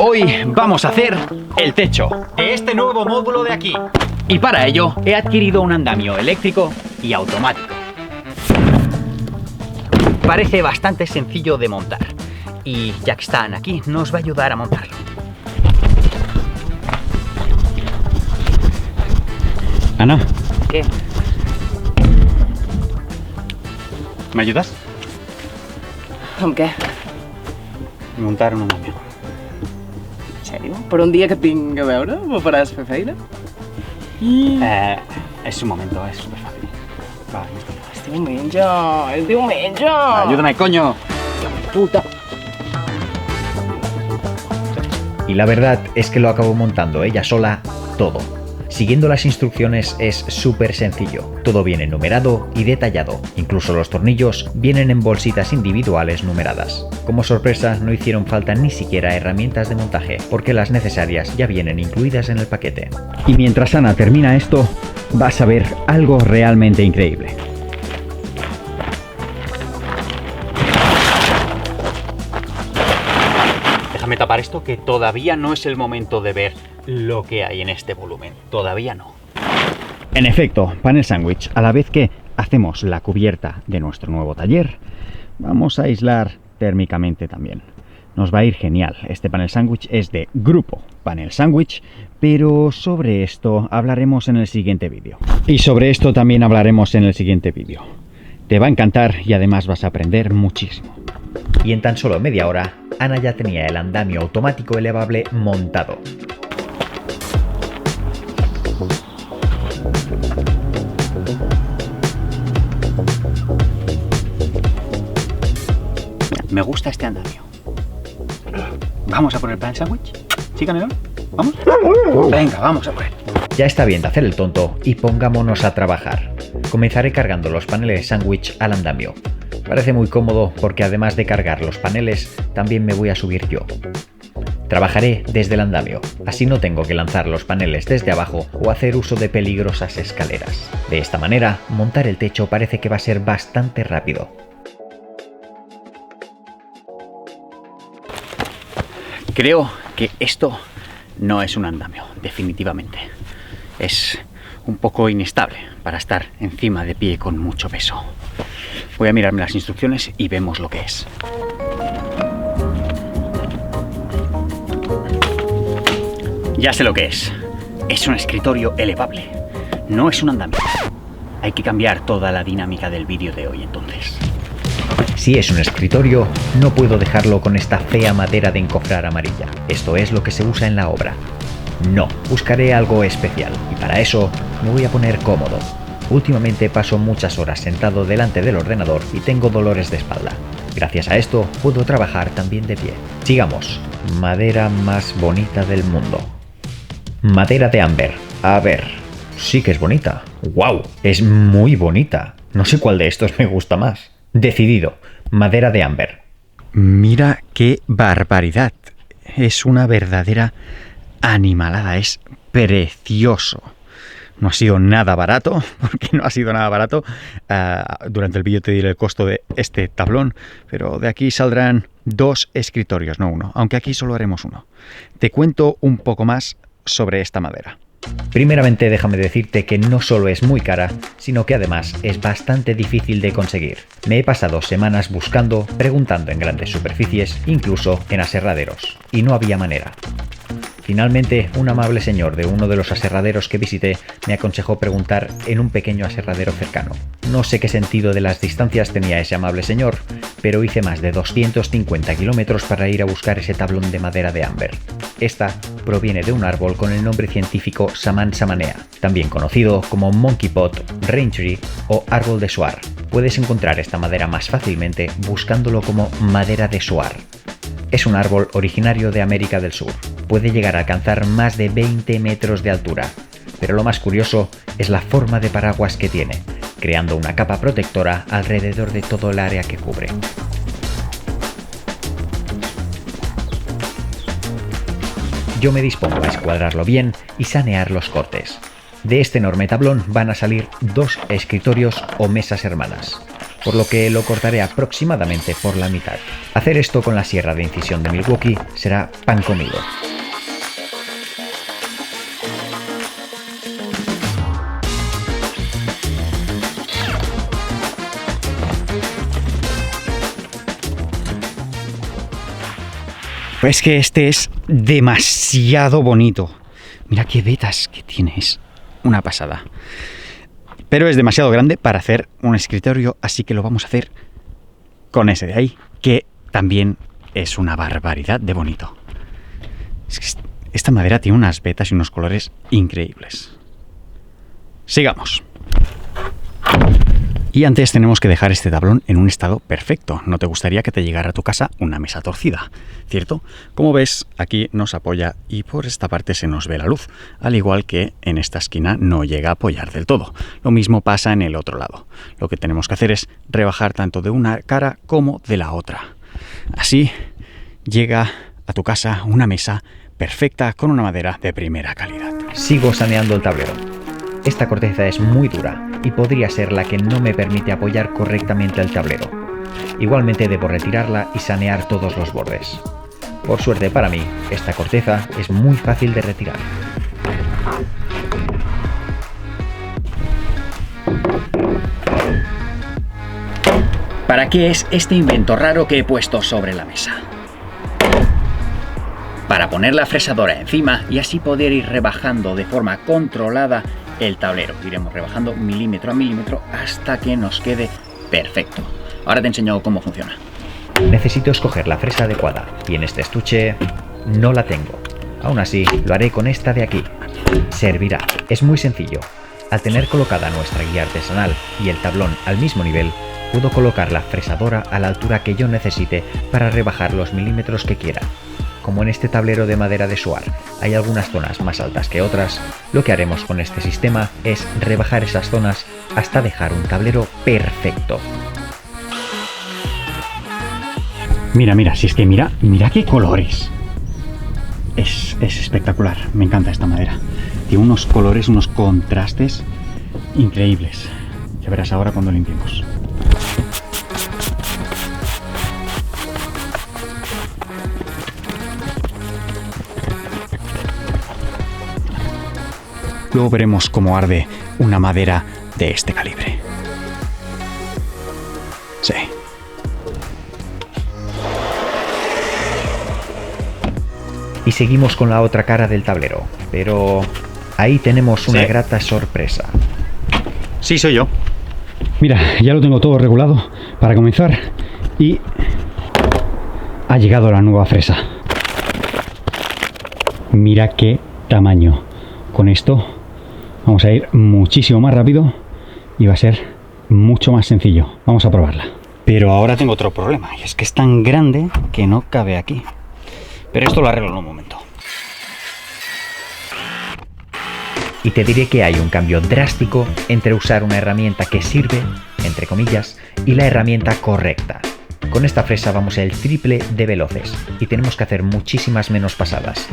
Hoy vamos a hacer el techo de este nuevo módulo de aquí. Y para ello he adquirido un andamio eléctrico y automático. Parece bastante sencillo de montar. Y ya que están aquí, nos va a ayudar a montarlo. Ana. ¿Qué? ¿Me ayudas? Amb què? Montar un andamio. En sèrio? Per un dia que tinc a veure? Me faràs fer feina? Es un momento, es súper fácil. Va, listo. És diumenge, és diumenge! Ayúdame, coño. Puta! Y la verdad es que lo acabó montando ella sola todo. Siguiendo las instrucciones es súper sencillo, todo viene numerado y detallado, incluso los tornillos vienen en bolsitas individuales numeradas. Como sorpresa no hicieron falta ni siquiera herramientas de montaje, porque las necesarias ya vienen incluidas en el paquete. Y mientras Ana termina esto, vas a ver algo realmente increíble. Déjame tapar esto, que todavía no es el momento de ver lo que hay en este volumen. Todavía no. En efecto, panel sándwich, a la vez que hacemos la cubierta de nuestro nuevo taller, vamos a aislar térmicamente también. Nos va a ir genial. Este panel sándwich es de Grupo Panel Sándwich, pero sobre esto hablaremos en el siguiente vídeo. Y sobre esto también hablaremos en el siguiente vídeo. Te va a encantar y además vas a aprender muchísimo. Y en tan solo media hora, Ana ya tenía el andamio automático elevable montado. Me gusta este andamio. ¿Vamos a por el pan sándwich? ¿Sí, Canelón? ¿Vamos? Venga, vamos a por él. Ya está bien de hacer el tonto y pongámonos a trabajar. Comenzaré cargando los paneles sándwich al andamio. Parece muy cómodo porque además de cargar los paneles, también me voy a subir yo. Trabajaré desde el andamio, así no tengo que lanzar los paneles desde abajo o hacer uso de peligrosas escaleras. De esta manera, montar el techo parece que va a ser bastante rápido. Creo que esto no es un andamio, definitivamente. Es un poco inestable para estar encima de pie con mucho peso. Voy a mirarme las instrucciones y vemos lo que es. Ya sé lo que es. Es un escritorio elevable. No es un andamio. Hay que cambiar toda la dinámica del vídeo de hoy entonces. Si es un escritorio, no puedo dejarlo con esta fea madera de encofrar amarilla. Esto es lo que se usa en la obra. No, buscaré algo especial y para eso me voy a poner cómodo. Últimamente paso muchas horas sentado delante del ordenador y tengo dolores de espalda. Gracias a esto puedo trabajar también de pie. Sigamos. Madera más bonita del mundo. Madera de ámbar. A ver, sí que es bonita. ¡Wow! Es muy bonita. No sé cuál de estos me gusta más. Decidido. Madera de ámbar. Mira qué barbaridad. Es una verdadera animalada. Es precioso. No ha sido nada barato, porque no ha sido nada barato. Durante el vídeo te diré el costo de este tablón, pero de aquí saldrán 2 escritorios, no uno, aunque aquí solo haremos uno. Te cuento un poco más sobre esta madera. Primeramente déjame decirte que no solo es muy cara, sino que además es bastante difícil de conseguir. Me he pasado semanas buscando, preguntando en grandes superficies, incluso en aserraderos, y no había manera. Finalmente, un amable señor de uno de los aserraderos que visité me aconsejó preguntar en un pequeño aserradero cercano. No sé qué sentido de las distancias tenía ese amable señor, pero hice más de 250 kilómetros para ir a buscar ese tablón de madera de ámbar. Esta proviene de un árbol con el nombre científico Saman samanea, también conocido como monkey pot, rain tree o árbol de Soar. Puedes encontrar esta madera más fácilmente buscándolo como madera de Soar. Es un árbol originario de América del Sur. Puede llegar a alcanzar más de 20 metros de altura, pero lo más curioso es la forma de paraguas que tiene, creando una capa protectora alrededor de todo el área que cubre. Yo me dispongo a escuadrarlo bien y sanear los cortes. De este enorme tablón van a salir 2 escritorios o mesas hermanas. por lo que lo cortaré aproximadamente por la mitad. Hacer esto con la sierra de incisión de Milwaukee será pan comido. Es que este es demasiado bonito. Mira qué vetas que tiene, es una pasada. Pero es demasiado grande para hacer un escritorio, así que lo vamos a hacer con ese de ahí, que también es una barbaridad de bonito. Es que esta madera tiene unas vetas y unos colores increíbles. Sigamos. Y antes tenemos que dejar este tablón en un estado perfecto. No te gustaría que te llegara a tu casa una mesa torcida, ¿cierto? Como ves, aquí nos apoya y por esta parte se nos ve la luz, al igual que en esta esquina no llega a apoyar del todo. Lo mismo pasa en el otro lado. Lo que tenemos que hacer es rebajar tanto de una cara como de la otra. Así llega a tu casa una mesa perfecta con una madera de primera calidad. Sigo saneando el tablero. Esta corteza es muy dura y podría ser la que no me permite apoyar correctamente el tablero. Igualmente debo retirarla y sanear todos los bordes. Por suerte para mí, esta corteza es muy fácil de retirar. ¿Para qué es este invento raro que he puesto sobre la mesa? Para poner la fresadora encima y así poder ir rebajando de forma controlada el tablero. Iremos rebajando milímetro a milímetro hasta que nos quede perfecto. Ahora te enseño cómo funciona. Necesito escoger la fresa adecuada y en este estuche no la tengo. Aún así, lo haré con esta de aquí. Servirá. Es muy sencillo. Al tener colocada nuestra guía artesanal y el tablón al mismo nivel, puedo colocar la fresadora a la altura que yo necesite para rebajar los milímetros que quiera. Como en este tablero de madera de Suar hay algunas zonas más altas que otras, lo que haremos con este sistema es rebajar esas zonas hasta dejar un tablero perfecto. Mira, si es que mira qué colores. Es espectacular, me encanta esta madera. Tiene unos colores, unos contrastes increíbles. Ya verás ahora cuando limpiemos. Luego veremos cómo arde una madera de este calibre. Sí. Y seguimos con la otra cara del tablero, pero ahí tenemos una Sí. grata sorpresa. Sí, soy yo. Mira, ya lo tengo todo regulado para comenzar y ha llegado la nueva fresa. Mira qué tamaño. Con esto vamos a ir muchísimo más rápido y va a ser mucho más sencillo. Vamos a probarla. Pero ahora tengo otro problema, y es que es tan grande que no cabe aquí. Pero esto lo arreglo en un momento. Y te diré que hay un cambio drástico entre usar una herramienta que sirve, entre comillas, y la herramienta correcta. Con esta fresa vamos el triple de veloces y tenemos que hacer muchísimas menos pasadas.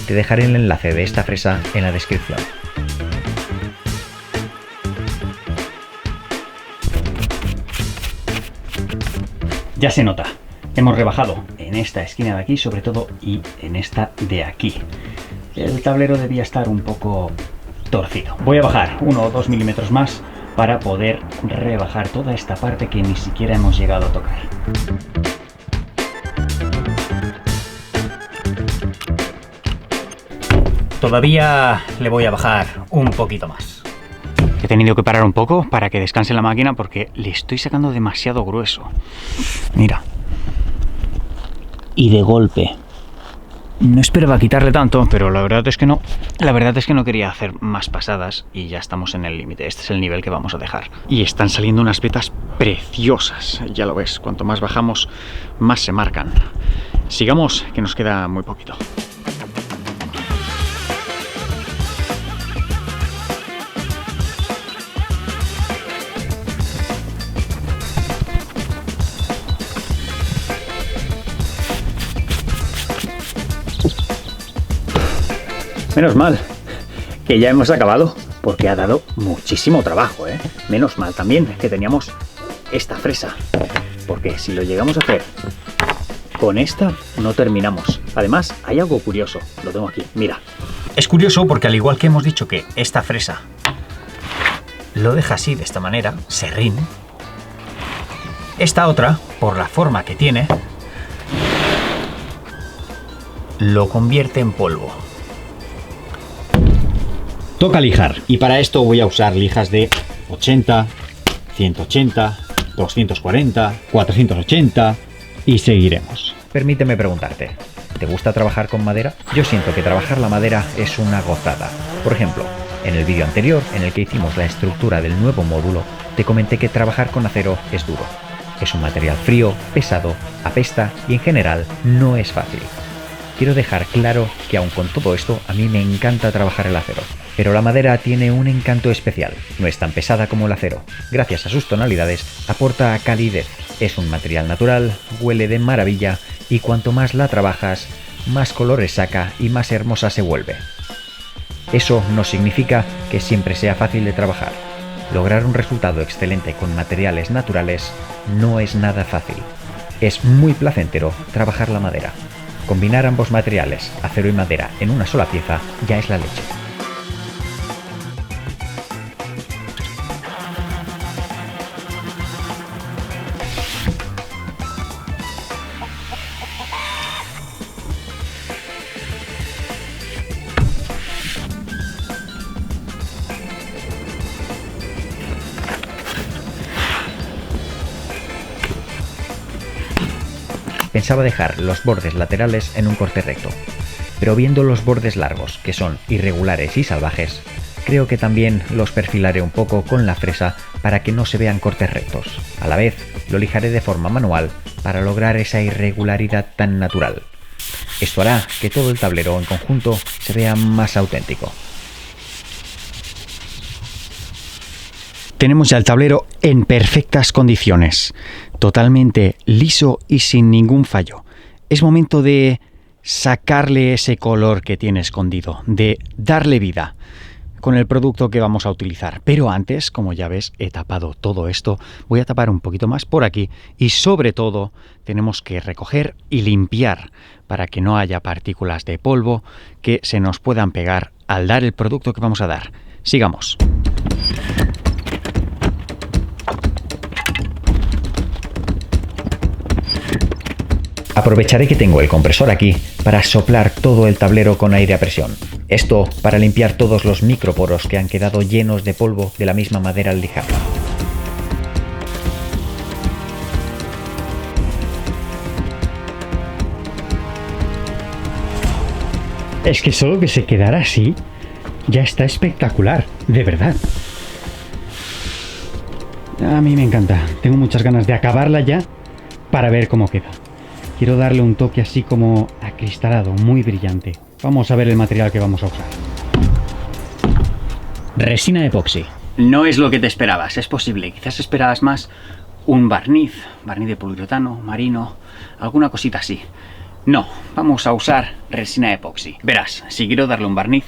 Te dejaré el enlace de esta fresa en la descripción. Ya se nota. Hemos rebajado en esta esquina de aquí, sobre todo, y en esta de aquí. El tablero debía estar un poco torcido. Voy a bajar 1 o 2 milímetros más para poder rebajar toda esta parte que ni siquiera hemos llegado a tocar. Todavía le voy a bajar un poquito más. He tenido que parar un poco para que descanse la máquina porque le estoy sacando demasiado grueso. Mira. Y de golpe. No esperaba quitarle tanto, pero la verdad es que no. La verdad es que no quería hacer más pasadas y ya estamos en el límite. Este es el nivel que vamos a dejar. Y están saliendo unas vetas preciosas. Ya lo ves, cuanto más bajamos, más se marcan. Sigamos, que nos queda muy poquito. Menos mal que ya hemos acabado, porque ha dado muchísimo trabajo, ¿eh? Menos mal también que teníamos esta fresa, porque si lo llegamos a hacer con esta no terminamos. Además, hay algo curioso, lo tengo aquí, mira. Es curioso porque al igual que hemos dicho que esta fresa lo deja así, de esta manera, serrín, esta otra, por la forma que tiene, lo convierte en polvo. Toca lijar, y para esto voy a usar lijas de 80, 180, 240, 480 y seguiremos. Permíteme preguntarte, ¿te gusta trabajar con madera? Yo siento que trabajar la madera es una gozada. Por ejemplo, en el vídeo anterior, en el que hicimos la estructura del nuevo módulo, te comenté que trabajar con acero es duro. Es un material frío, pesado, apesta y en general no es fácil. Quiero dejar claro que aun con todo esto, a mí me encanta trabajar el acero. Pero la madera tiene un encanto especial. No es tan pesada como el acero. Gracias a sus tonalidades, aporta calidez. Es un material natural, huele de maravilla y cuanto más la trabajas, más colores saca y más hermosa se vuelve. Eso no significa que siempre sea fácil de trabajar. Lograr un resultado excelente con materiales naturales no es nada fácil. Es muy placentero trabajar la madera. Combinar ambos materiales, acero y madera, en una sola pieza ya es la leche. Pensaba dejar los bordes laterales en un corte recto, pero viendo los bordes largos, que son irregulares y salvajes, creo que también los perfilaré un poco con la fresa para que no se vean cortes rectos. A la vez, lo lijaré de forma manual para lograr esa irregularidad tan natural. Esto hará que todo el tablero en conjunto se vea más auténtico. Tenemos ya el tablero en perfectas condiciones, totalmente liso y sin ningún fallo. Es momento de sacarle ese color que tiene escondido, de darle vida con el producto que vamos a utilizar. Pero antes, como ya ves, he tapado todo esto, voy a tapar un poquito más por aquí y sobre todo tenemos que recoger y limpiar para que no haya partículas de polvo que se nos puedan pegar al dar el producto que vamos a dar. Sigamos. Aprovecharé que tengo el compresor aquí para soplar todo el tablero con aire a presión. Esto para limpiar todos los microporos que han quedado llenos de polvo de la misma madera al lijarla. Es que solo que se quedara así ya está espectacular, de verdad. A mí me encanta, tengo muchas ganas de acabarla ya para ver cómo queda. Quiero darle un toque así como acristalado, muy brillante. Vamos a ver el material que vamos a usar. Resina epoxi. No es lo que te esperabas, es posible. Quizás esperabas más un barniz de poliuretano, marino, alguna cosita así. No, vamos a usar resina epoxi. Verás, si quiero darle un barniz,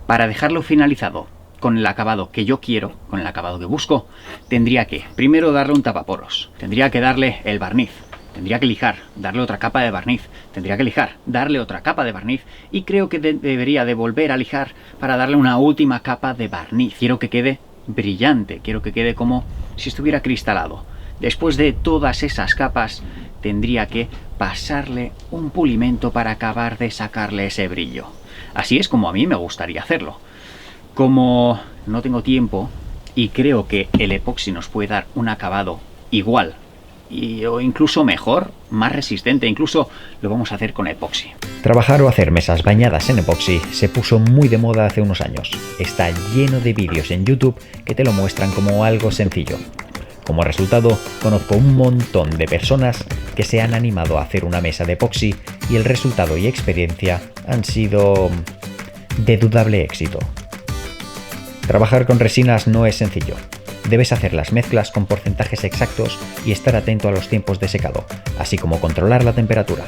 para dejarlo finalizado con el acabado que yo quiero, con el acabado que busco, tendría que primero darle un tapaporos, tendría que darle el barniz, tendría que lijar, darle otra capa de barniz, tendría que lijar, darle otra capa de barniz y creo que debería de volver a lijar para darle una última capa de barniz. Quiero que quede brillante, quiero que quede como si estuviera cristalado. Después de todas esas capas tendría que pasarle un pulimento para acabar de sacarle ese brillo. Así es como a mí me gustaría hacerlo. Como no tengo tiempo y creo que el epoxi nos puede dar un acabado igual o incluso mejor, más resistente, incluso lo vamos a hacer con epoxi. Trabajar o hacer mesas bañadas en epoxi se puso muy de moda hace unos años. Está lleno de vídeos en YouTube que te lo muestran como algo sencillo. Como resultado, conozco un montón de personas que se han animado a hacer una mesa de epoxi y el resultado y experiencia han sido de dudable éxito. Trabajar con resinas no es sencillo. Debes hacer las mezclas con porcentajes exactos y estar atento a los tiempos de secado, así como controlar la temperatura.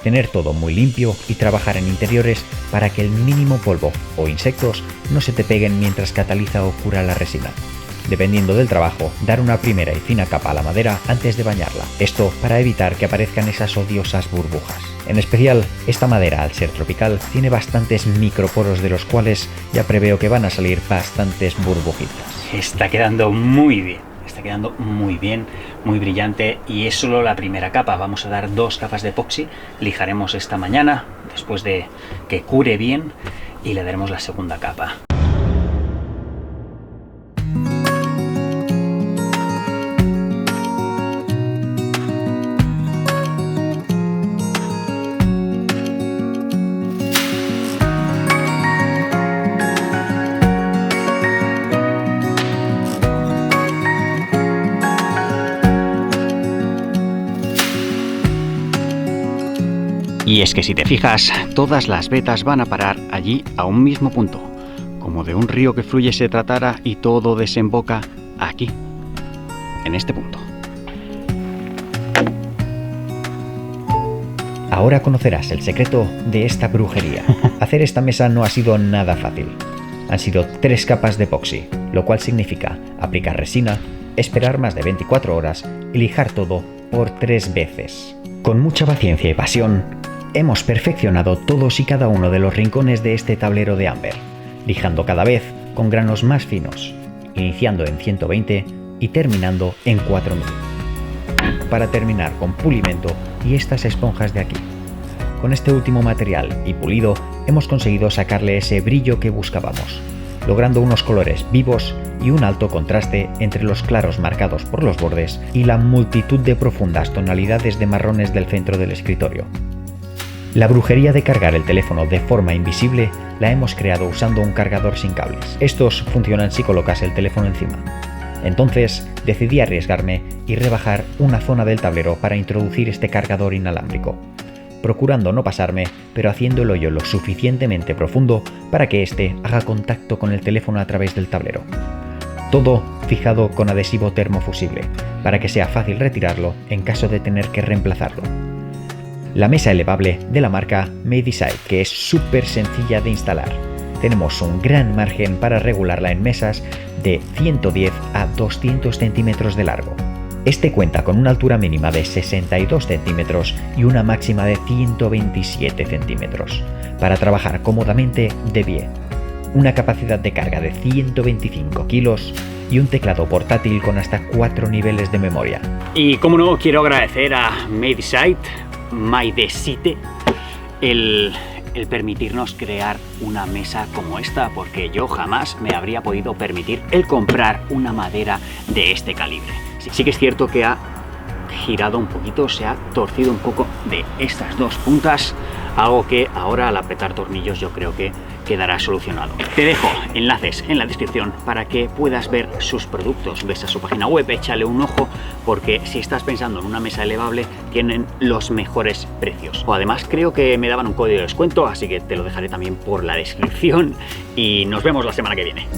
Tener todo muy limpio y trabajar en interiores para que el mínimo polvo o insectos no se te peguen mientras cataliza o cura la resina. dependiendo del trabajo, dar una primera y fina capa a la madera antes de bañarla. Esto para evitar que aparezcan esas odiosas burbujas. En especial, esta madera, al ser tropical, tiene bastantes microporos de los cuales ya preveo que van a salir bastantes burbujitas. Está quedando muy bien. Está quedando muy bien, muy brillante, y es solo la primera capa. Vamos a dar 2 capas de epoxi, lijaremos esta mañana después de que cure bien y le daremos la segunda capa. Y es que si te fijas, todas las vetas van a parar allí a un mismo punto, como de un río que fluye se tratara y todo desemboca aquí, en este punto. Ahora conocerás el secreto de esta brujería. Hacer esta mesa no ha sido nada fácil. Han sido 3 capas de epoxi, lo cual significa aplicar resina, esperar más de 24 horas y lijar todo por 3 veces. Con mucha paciencia y pasión, hemos perfeccionado todos y cada uno de los rincones de este tablero de ámbar, lijando cada vez con granos más finos, iniciando en 120 y terminando en 4000, para terminar con pulimento y estas esponjas de aquí. Con este último material y pulido hemos conseguido sacarle ese brillo que buscábamos, logrando unos colores vivos y un alto contraste entre los claros marcados por los bordes y la multitud de profundas tonalidades de marrones del centro del escritorio. La brujería de cargar el teléfono de forma invisible la hemos creado usando un cargador sin cables. Estos funcionan si colocas el teléfono encima. Entonces decidí arriesgarme y rebajar una zona del tablero para introducir este cargador inalámbrico, procurando no pasarme, pero haciendo el hoyo lo suficientemente profundo para que éste haga contacto con el teléfono a través del tablero. Todo fijado con adhesivo termofusible, para que sea fácil retirarlo en caso de tener que reemplazarlo. La mesa elevable de la marca Medicide, que es súper sencilla de instalar. Tenemos un gran margen para regularla en mesas de 110 a 200 centímetros de largo. Este cuenta con una altura mínima de 62 centímetros y una máxima de 127 centímetros, para trabajar cómodamente de pie. Una capacidad de carga de 125 kilos y un teclado portátil con hasta 4 niveles de memoria. Y como no, quiero agradecer a Medicide el permitirnos crear una mesa como esta, porque yo jamás me habría podido permitir el comprar una madera de este calibre. Sí que es cierto que ha girado un poquito, se ha torcido un poco de estas 2 puntas, algo que ahora al apretar tornillos yo creo que quedará solucionado. Te dejo enlaces en la descripción para que puedas ver sus productos. Ves a su página web, échale un ojo, porque si estás pensando en una mesa elevable tienen los mejores precios. O además creo que me daban un código de descuento, así que te lo dejaré también por la descripción y nos vemos la semana que viene.